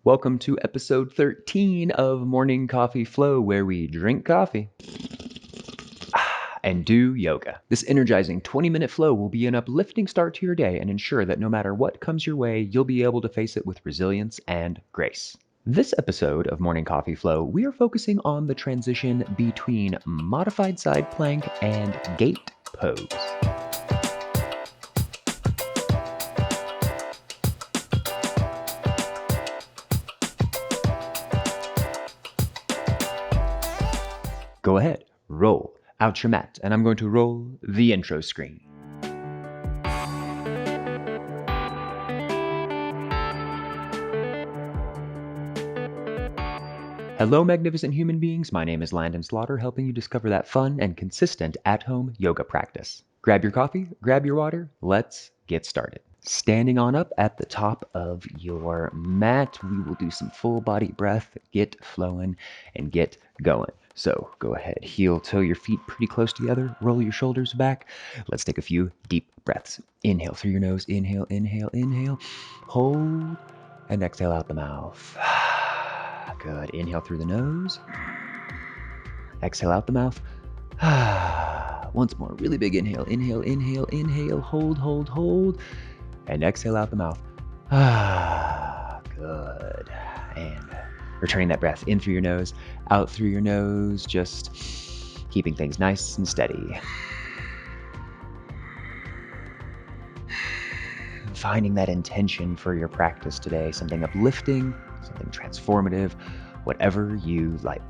Welcome to episode 13 of Morning Coffee Flow, where we drink coffee and do yoga. This energizing 20-minute flow will be an uplifting start to your day and ensure that no matter what comes your way, you'll be able to face it with resilience and grace. This episode of Morning Coffee Flow, we are focusing on the transition between modified side plank and gate pose. Go ahead, roll out your mat, and I'm going to roll the intro screen. Hello, magnificent human beings. My name is Landon Slaughter, helping you discover that fun and consistent at-home yoga practice. Grab your coffee, grab your water, let's get started. Standing on up at the top of your mat, we will do some full body breath, get flowing, and get going. So go ahead, heel, toe your feet pretty close together, roll your shoulders back. Let's take a few deep breaths. Inhale through your nose, inhale, inhale, inhale. Hold, and exhale out the mouth. Good. Inhale through the nose. Exhale out the mouth. Once more, really big inhale. Inhale, inhale, inhale. Hold, hold, hold. And exhale out the mouth. Good. And returning that breath in through your nose, out through your nose, just keeping things nice and steady. Finding that intention for your practice today, something uplifting, something transformative, whatever you like.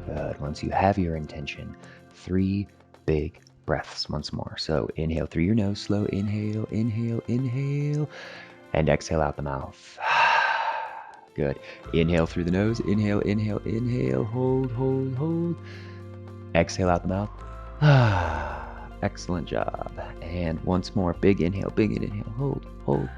Good. Once you have your intention, 3 big breaths once more. So inhale through your nose, slow inhale, inhale, inhale, and exhale out the mouth. Good. Inhale through the nose, inhale, inhale, inhale, hold, hold, hold. Exhale out the mouth. Excellent job. And once more, big inhale, hold, hold.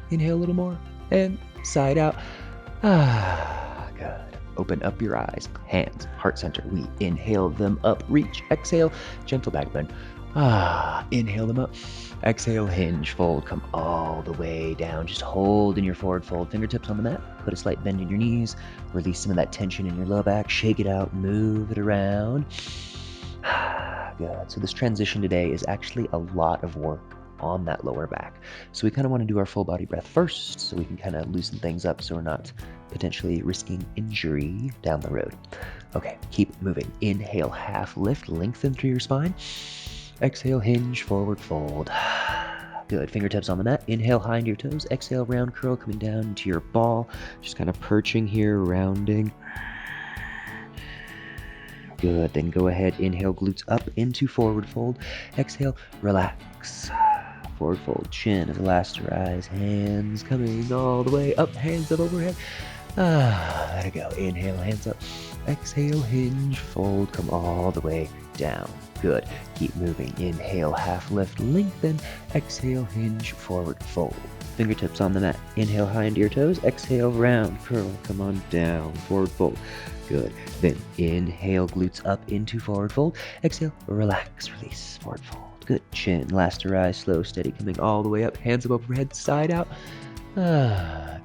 Inhale a little more, and side out. Good. Open up your eyes, hands, heart center. We inhale them up, reach, exhale, gentle back bend. Inhale them up. Exhale, hinge, fold, come all the way down. Just hold in your forward fold, fingertips on the mat. Put a slight bend in your knees. Release some of that tension in your low back. Shake it out, move it around. Good. So this transition today is actually a lot of work on that lower back. So we kind of want to do our full body breath first so we can kind of loosen things up so we're not potentially risking injury down the road. Okay, keep moving. Inhale, half lift, lengthen through your spine. Exhale, hinge, forward fold. Good. Fingertips on the mat. Inhale, high into your toes. Exhale, round curl coming down into your ball. Just kind of perching here, rounding. Good. Then go ahead, inhale, glutes up into forward fold. Exhale, relax. Forward fold, chin as elasterize. Hands coming all the way up, hands up overhead. There we go. Inhale, hands up. Exhale, hinge, fold, come all the way down. Good. Keep moving. Inhale, half lift, lengthen. Exhale, hinge, forward fold. Fingertips on the mat. Inhale, high into your toes. Exhale, round curl, come on down. Forward fold. Good. Then inhale, glutes up into forward fold. Exhale, relax, release, forward fold. Good. Chin, elasterize, slow, steady, coming all the way up. Hands up overhead, side out.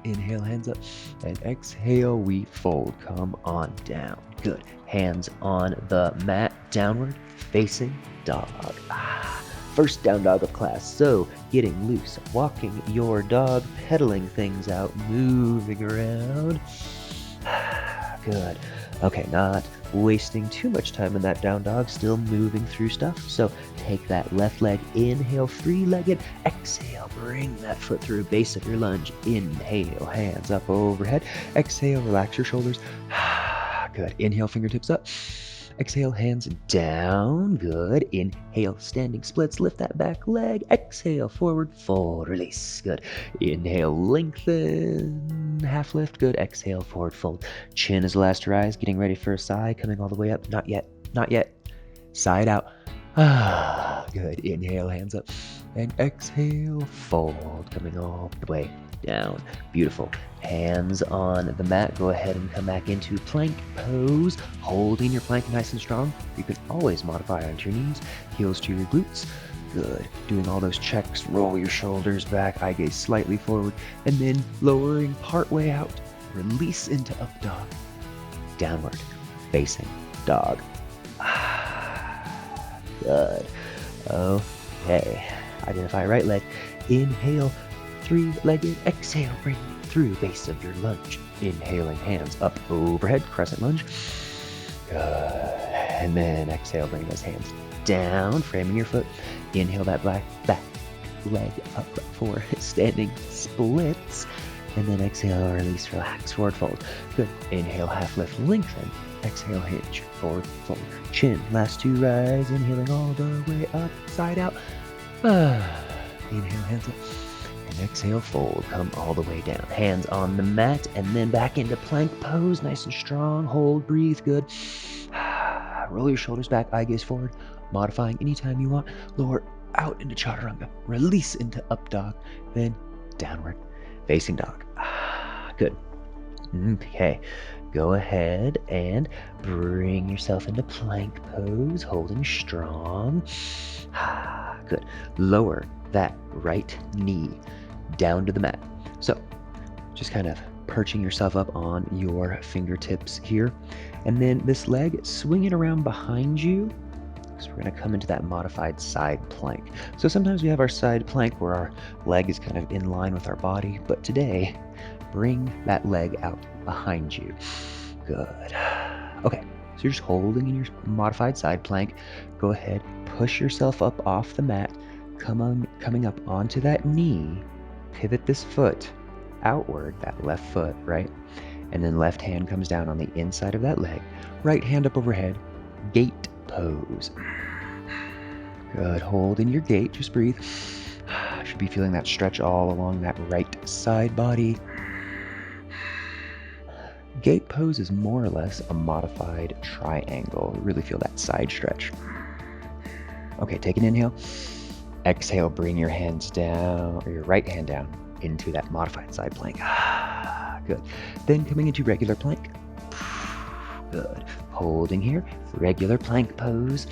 Inhale, hands up, and exhale, we fold. Come on down. Good. Hands on the mat, downward facing dog. First down dog of class. So getting loose, walking your dog, pedaling things out, moving around. Good. Okay, not wasting too much time in that down dog, still moving through stuff. So take that left leg, inhale, 3-legged, exhale, bring that foot through, base of your lunge, inhale, hands up overhead, exhale, relax your shoulders. Good. Inhale, fingertips up. Exhale, hands down. Good. Inhale, standing splits. Lift that back leg. Exhale, forward fold. Release. Good. Inhale, lengthen. Half lift. Good. Exhale, forward fold. Chin is elasterize. Getting ready for a sigh. Coming all the way up. Not yet. Not yet. Side out. Good. Inhale, hands up. And exhale, fold, coming all the way down. Beautiful. Hands on the mat. Go ahead and come back into plank pose, holding your plank nice and strong. You can always modify onto your knees, heels to your glutes. Good. Doing all those checks. Roll your shoulders back, eye gaze slightly forward, and then lowering part way out. Release into up dog. Downward facing dog. Good. Okay. Identify right leg. Inhale, three-legged. Exhale, bring through base of your lunge. Inhaling, hands up overhead, crescent lunge. Good. And then exhale, bring those hands down, framing your foot. Inhale that back leg up for standing splits. And then exhale, release, relax, forward fold. Good. Inhale, half lift, lengthen. Exhale, hinge, forward fold. Chin, last two rise. Inhaling all the way up, side out. Inhale, hands up. And exhale, fold. Come all the way down. Hands on the mat, and then back into plank pose. Nice and strong. Hold, breathe. Good. Roll your shoulders back, eye gaze forward. Modifying anytime you want. Lower out into chaturanga. Release into up dog. Then downward facing dog. Good. Okay. Go ahead and bring yourself into plank pose, holding strong. Good. Lower that right knee down to the mat. So just kind of perching yourself up on your fingertips here. And then this leg, swing it around behind you. So we're going to come into that modified side plank. So sometimes we have our side plank where our leg is kind of in line with our body, but today, bring that leg out behind you. Good. Okay, so you're just holding in your modified side plank. Go ahead, push yourself up off the mat, coming up onto that knee. Pivot this foot outward, that left foot, right? And then left hand comes down on the inside of that leg. Right hand up overhead, gate pose. Good. Hold in your gate. Just breathe. Should be feeling that stretch all along that right side body. Gate pose is more or less a modified triangle. Really feel that side stretch. Okay, take an inhale. Exhale, bring your hands down, or your right hand down into that modified side plank. Good. Then coming into regular plank. Good. Holding here, regular plank pose.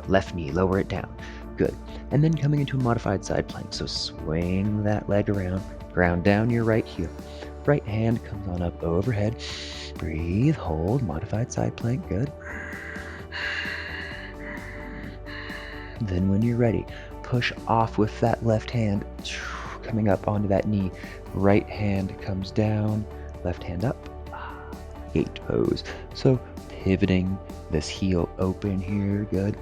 Left knee, lower it down. Good. And then coming into a modified side plank. So swing that leg around, ground down your right heel. Right hand comes on up overhead. Breathe, hold, modified side plank. Good. Then when you're ready, push off with that left hand, coming up onto that knee. Right hand comes down, left hand up. Gate pose. So pivoting this heel open here. Good.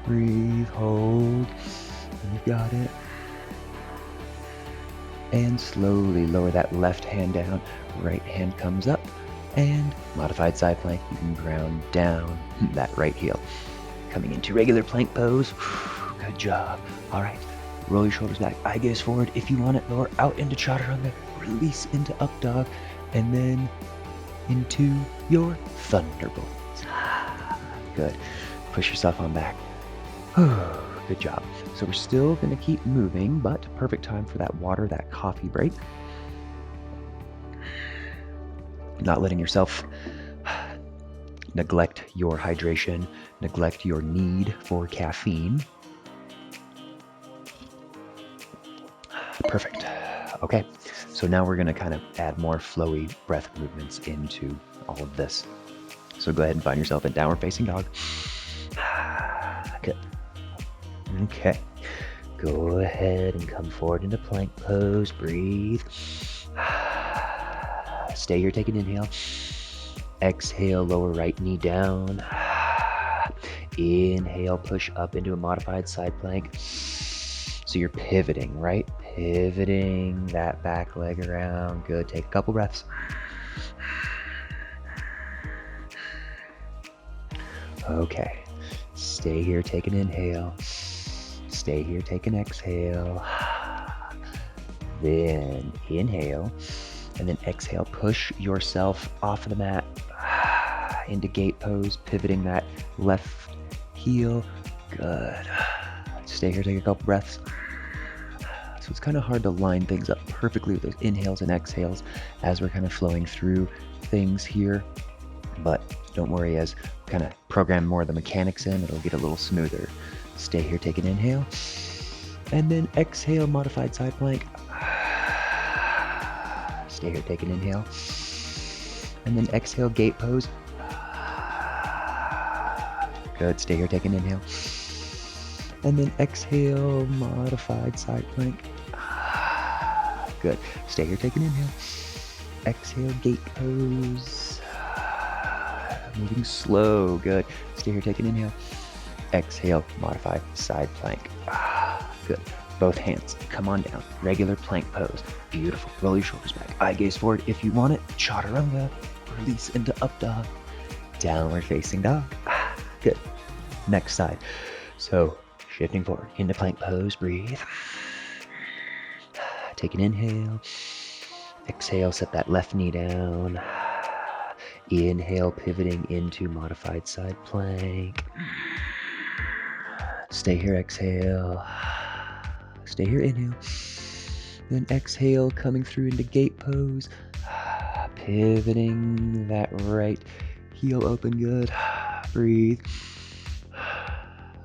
Breathe, hold. You got it. And slowly lower that left hand down. Right hand comes up. And modified side plank. You can ground down that right heel. Coming into regular plank pose. Good job. All right. Roll your shoulders back. Eye gaze forward. If you want it, lower out into chaturanga. Release into up dog. And then into your thunderbolts. Good. Push yourself on back. Good job. So we're still going to keep moving, but perfect time for that water, that coffee break. Not letting yourself neglect your hydration, neglect your need for caffeine. Perfect. Okay, so now we're going to kind of add more flowy breath movements into all of this. So go ahead and find yourself in downward facing dog. Good. Okay. Go ahead and come forward into plank pose. Breathe. Stay here. Take an inhale. Exhale. Lower right knee down. Inhale. Push up into a modified side plank. So you're pivoting, right? Pivoting that back leg around. Good. Take a couple breaths. Okay. Stay here. Take an inhale. Stay here. Take an exhale. Then inhale. And then exhale. Push yourself off of the mat. into gate pose, pivoting that left heel. Good. Stay here, take a couple breaths. So it's kind of hard to line things up perfectly with those inhales and exhales as we're kind of flowing through things here. But don't worry, as we kind of program more of the mechanics in, it'll get a little smoother. Stay here, take an inhale. And then exhale, modified side plank. Stay here, take an inhale. And then exhale, gate pose. Good, stay here, take an inhale. And then exhale, modified side plank. Good, stay here, take an inhale. Exhale, gate pose. Moving slow, good. Stay here, take an inhale. Exhale, modified side plank. Good. Both hands come on down. Regular plank pose. Beautiful. Roll your shoulders back. Eye gaze forward if you want it. Chaturanga. Release into up dog. Downward facing dog. Good. Next side. So shifting forward into plank pose. Breathe. Take an inhale. Exhale, set that left knee down. Inhale, pivoting into modified side plank. Stay here, exhale. Stay here, inhale. Then exhale, coming through into gate pose. Pivoting that right heel open, good. Breathe.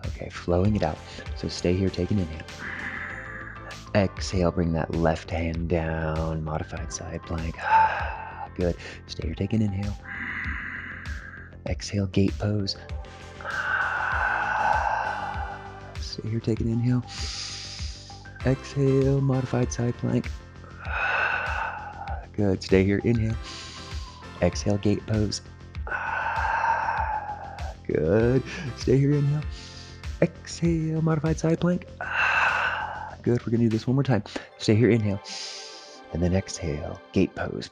Okay, flowing it out. So stay here, take an inhale. Exhale, bring that left hand down, modified side plank. Good. Stay here, take an inhale. Exhale, gate pose. Stay here, take an inhale. Exhale, modified side plank. Good. Stay here, inhale. Exhale, gate pose. Good. Stay here, inhale. Exhale, modified side plank. Good. We're gonna do this one more time. Stay here, inhale. And then exhale, gate pose.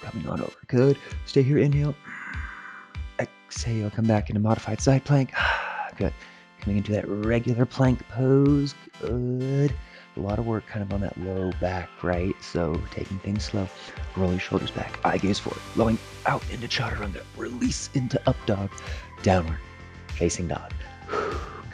Coming on over. Good. Stay here, inhale. Exhale, come back into modified side plank. Good. Coming into that regular plank pose. Good. A lot of work kind of on that low back, right? So taking things slow. Roll your shoulders back. Eye gaze forward. Blowing out into chaturanga. Release into up dog. Downward. Facing dog.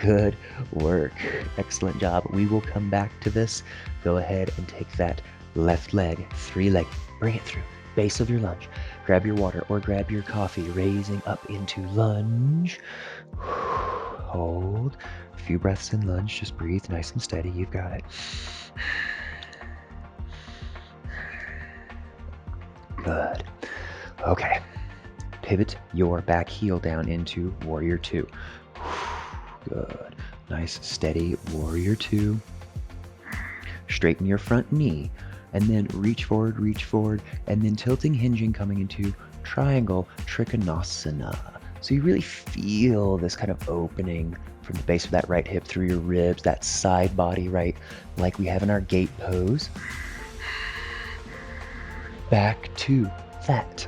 Good work. Excellent job. We will come back to this. Go ahead and take that left leg, 3-leg. Bring it through. Base of your lunge. Grab your water or grab your coffee. Raising up into lunge. Hold. A few breaths in lunge. Just breathe nice and steady. You've got it. Good. Okay. Pivot your back heel down into warrior 2. Good. Nice, steady warrior 2. Straighten your front knee. And then reach forward, and then tilting, hinging, coming into triangle trikonasana. So you really feel this kind of opening from the base of that right hip through your ribs, that side body, right? Like we have in our gate pose. Back to that.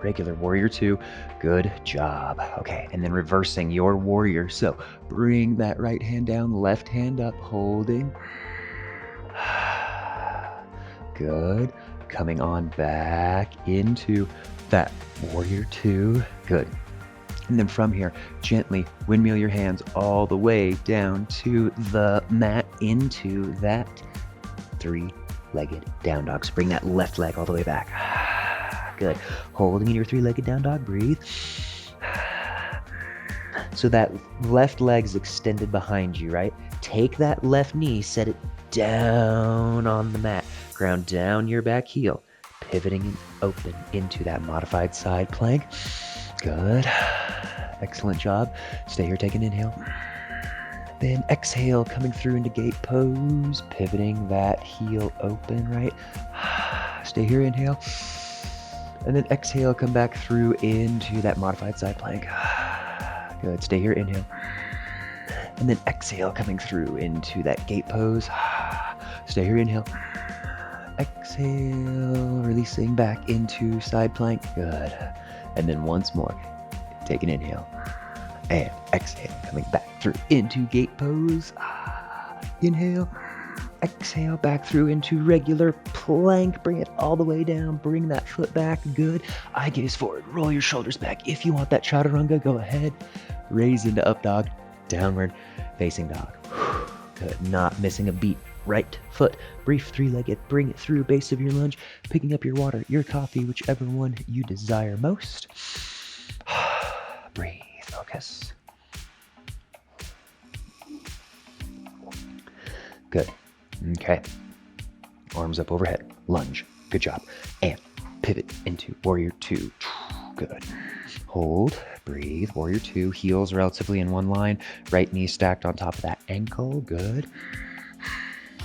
Regular warrior 2. Good job. Okay, and then reversing your warrior. So bring that right hand down, left hand up, holding. Good. Coming on back into that warrior 2. Good. And then from here, gently windmill your hands all the way down to the mat into that 3-legged down dog. So bring that left leg all the way back. Good. Holding in your 3-legged down dog. Breathe. So that left leg is extended behind you, right? Take that left knee, set it down on the mat. Ground down your back heel, pivoting and open into that modified side plank. Good. Excellent job. Stay here, take an inhale. Then exhale, coming through into gate pose, pivoting that heel open, right? Stay here, inhale. And then exhale, come back through into that modified side plank. Good. Stay here, inhale. And then exhale, coming through into that gate pose. Stay here, inhale. Exhale, releasing back into side plank. Good. And then once more, take an inhale. And exhale, coming back through into gate pose. Inhale. Exhale back through into regular plank. Bring it all the way down. Bring that foot back. Good. Eye gaze forward. Roll your shoulders back. If you want that chaturanga, go ahead. Raise into up dog. Downward facing dog. Good. Not missing a beat. Right foot. Brief three-legged. Bring it through base of your lunge. Picking up your water, your coffee, whichever one you desire most. Breathe. Focus. Good. Okay. Arms up overhead. Lunge. Good job. And pivot into warrior two. Good. Hold. Breathe. Warrior two. Heels relatively in one line. Right knee stacked on top of that ankle. Good.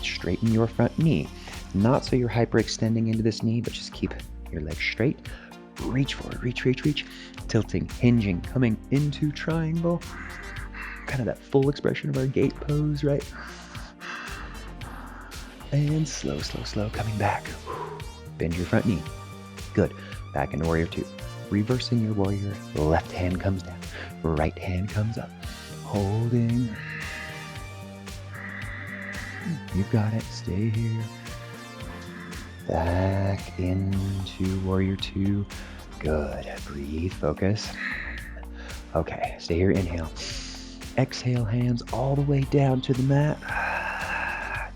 Straighten your front knee. Not so you're hyperextending into this knee, but just keep your legs straight. Reach forward. Reach, reach, reach. Tilting, hinging, coming into triangle. Kind of that full expression of our gate pose, right? And slow, slow, slow, coming back. Bend your front knee. Good. Back into warrior two. Reversing your warrior. Left hand comes down. Right hand comes up. Holding. You've got it. Stay here. Back into warrior two. Good. Breathe. Focus. Okay. Stay here. Inhale. Exhale. Hands all the way down to the mat.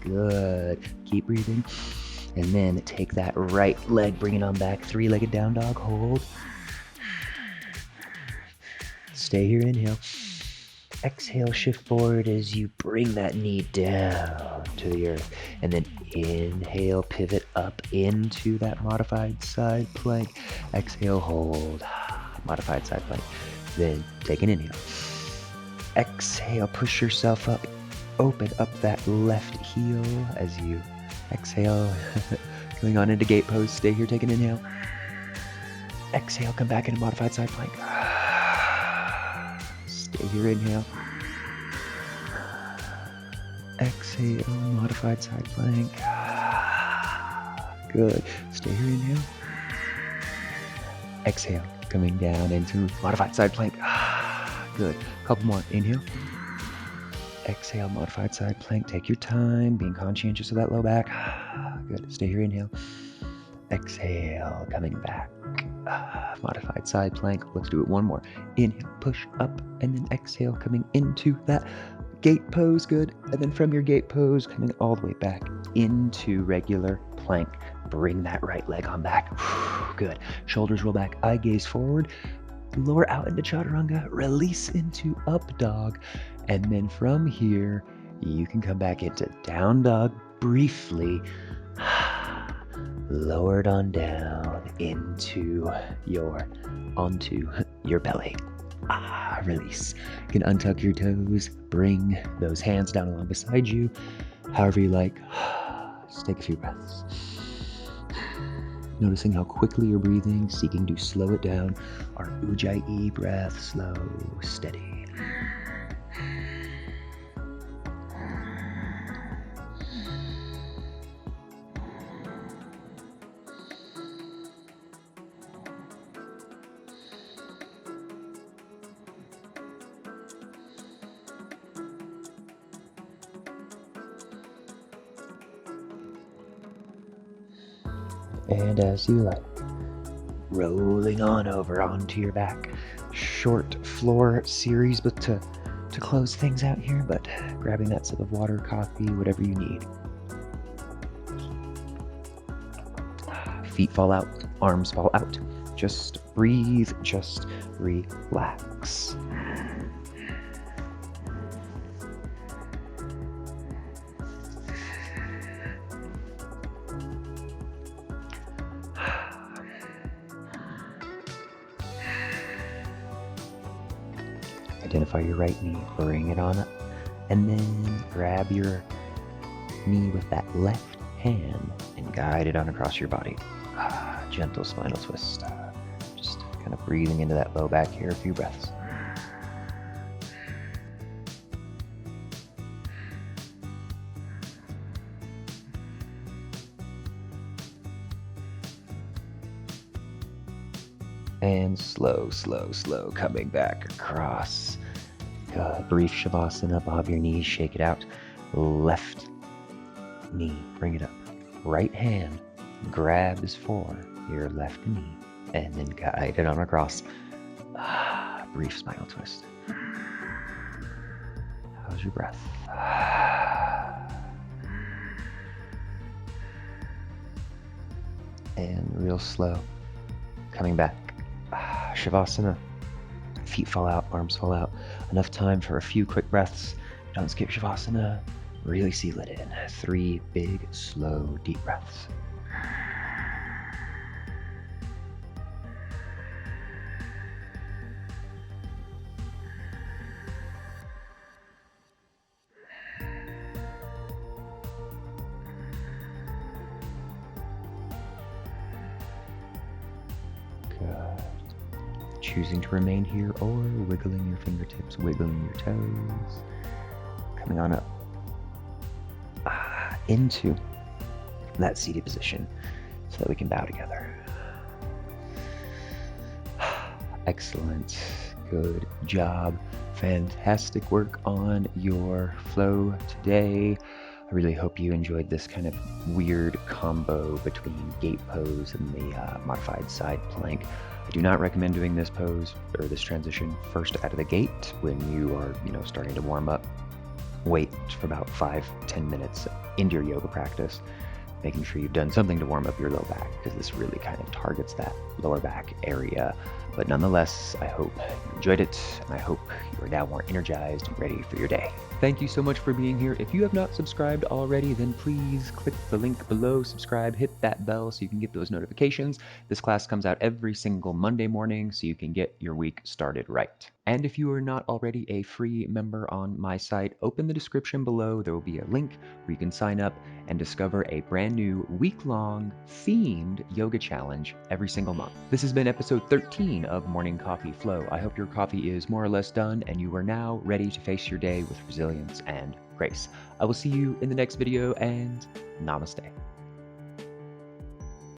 Good. Keep breathing. And then take that right leg, bring it on back. Three-legged down dog. Hold. Stay here. Inhale. Exhale. Shift forward as you bring that knee down to the earth. And then inhale. Pivot up into that modified side plank. Exhale. Hold. Modified side plank. Then take an inhale. Exhale. Push yourself up. Open up that left heel as you exhale. Going on into gate pose. Stay here. Take an inhale. Exhale. Come back into modified side plank. Stay here. Inhale. Exhale. Modified side plank. Good. Stay here. Inhale. Exhale. Coming down into modified side plank. Good. Couple more. Inhale. Exhale, modified side plank. Take your time, being conscientious of that low back. Good. Stay here. Inhale. Exhale, coming back. Modified side plank. Let's do it one more. Inhale, push up, and then exhale, coming into that gate pose. Good. And then from your gate pose, coming all the way back into regular plank. Bring that right leg on back. Good. Shoulders roll back. Eye gaze forward. Lower out into chaturanga. Release into up dog. And then from here, you can come back into down dog briefly. Lowered on down onto your belly. Release. You can untuck your toes. Bring those hands down along beside you. However you like. Just take a few breaths. Noticing how quickly you're breathing, seeking to slow it down. Our Ujjayi breath, slow, steady. And as you like, rolling on over onto your back. Short floor series, but to close things out here, but grabbing that sip of water, coffee, whatever you need. Feet fall out, arms fall out. Just breathe, just relax. Identify your right knee, bring it on up, and then grab your knee with that left hand and guide it on across your body. Gentle spinal twist. Just kind of breathing into that low back here, a few breaths. And slow, slow, slow, coming back across. Good. Brief Shavasana, bob your knees, shake it out. Left knee, bring it up. Right hand grabs for your left knee and then guide it on across. Brief spinal twist. How's your breath? And real slow. Coming back. Shavasana. Feet fall out, arms fall out. Enough time for a few quick breaths. Don't skip Shavasana. Really seal it in. 3 big, slow, deep breaths. Good. Choosing to remain here or wiggling your fingertips, wiggling your toes. Coming on up. Into that seated position so that we can bow together. Excellent. Good job. Fantastic work on your flow today. I really hope you enjoyed this kind of weird combo between gate pose and the modified side plank. I do not recommend doing this pose or this transition first out of the gate when you are, starting to warm up. Wait for about 5-10 minutes into your yoga practice, making sure you've done something to warm up your low back, because this really kind of targets that lower back area. But nonetheless, I hope you enjoyed it, and I hope you are now more energized and ready for your day. Thank you so much for being here. If you have not subscribed already, then please click the link below, subscribe, hit that bell so you can get those notifications. This class comes out every single Monday morning, so you can get your week started right. And if you are not already a free member on my site, open the description below. There will be a link where you can sign up and discover a brand new week-long themed yoga challenge every single month. This has been episode 13 of Morning Coffee Flow. I hope your coffee is more or less done and you are now ready to face your day with resilience and grace. I will see you in the next video, and namaste.